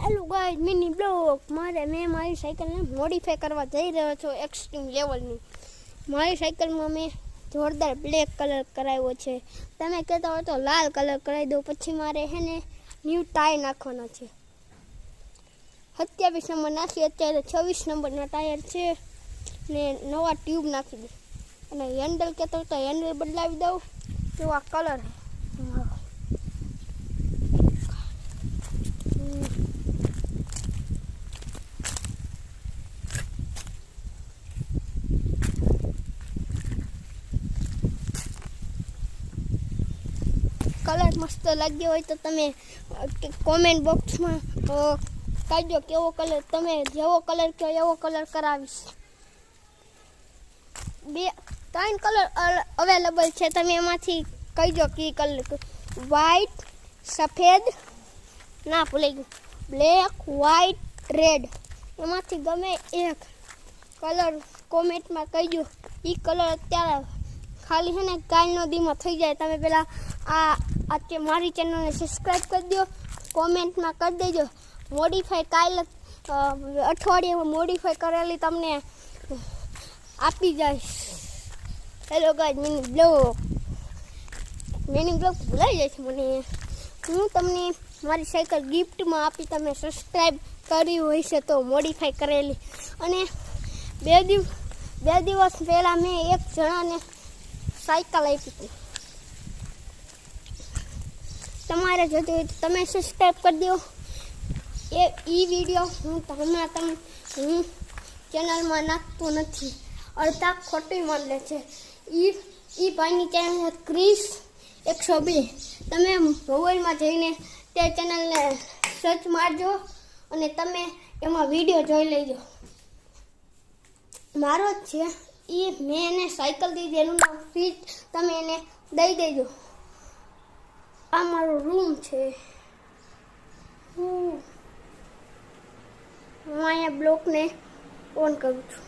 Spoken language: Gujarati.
Hello guys, mini blog. મેં મારી સાયકલને મોડિફાઈ કરવા જઈ રહ્યો છું એક્સ્ટ્રીમ લેવલની. મારી સાયકલમાં મેં જોરદાર બ્લેક કલર કરાવ્યો છે. તમે કહેતા હોય તો લાલ કલર કરાવી દો. પછી મારે હે ને ન્યૂ ટાયર નાખવાના છે. 27 નંબર નાખી, અત્યારે 26 નંબરના ટાયર છે ને નવા ટ્યુબ નાખી દે. અને હેન્ડલ કહેતો હોય તો હેન્ડલ બદલાવી દઉં. તો આ કલર કલર મસ્ત લાગ્યો હોય તો તમે કોમેન્ટ બોક્સમાં કહેજો કેવો કલર. તમે જેવો કલર કહો એવો કલર કરાવીશ. 3 કલર અવેલેબલ છે. તમે એમાંથી કહેજો કે કલર. વ્હાઈટ, સફેદ, ના ભૂલાઈ ગયું, બ્લેક, વ્હાઈટ, રેડ. એમાંથી ગમે એક કલર કોમેન્ટમાં કહેજો. એ કલર અત્યારે ખાલી છે ને કાલનો દીમાં થઈ જાય. તમે પહેલાં આજે મારી ચેનલને સબસ્ક્રાઈબ કરી દો, કોમેન્ટમાં કરી દેજો. મોડિફાઈ કાલે અઠવાડિયામાં મોડિફાઈ કરેલી તમને આપી જઈશ. હેલો ગાઈસ, મિની બ્લોગ ભૂલાઈ જાય છે મને. હું તમને મારી સાયકલ ગિફ્ટમાં આપી. તમે સબસ્ક્રાઈબ કરી હોય છે તો મોડિફાઈ કરેલી. અને બે દિવસ પહેલાં મેં એક જણાને સાયકલ આપી હતી. તમારે જોતી હોય તો તમે સબસ્ક્રાઈબ કરી દો. એ વિડીયો હું ચેનલમાં નાખતો નથી. અડધા ખોટી માને છે. એ ભાઈની ચેનલ ક્રિસ 102. તમે મોબાઈલમાં જઈને તે ચેનલને સર્ચ મારજો અને તમે એમાં વિડીયો જોઈ લેજો. મારો જ છે એ. મેં એને સાયકલ દીધી, એનું નામ ફ્રીજ. તમે એને દઈ દેજો. આ મારો રૂમ છે. હું અહીંયા બ્લોકને ઓન કરું છું.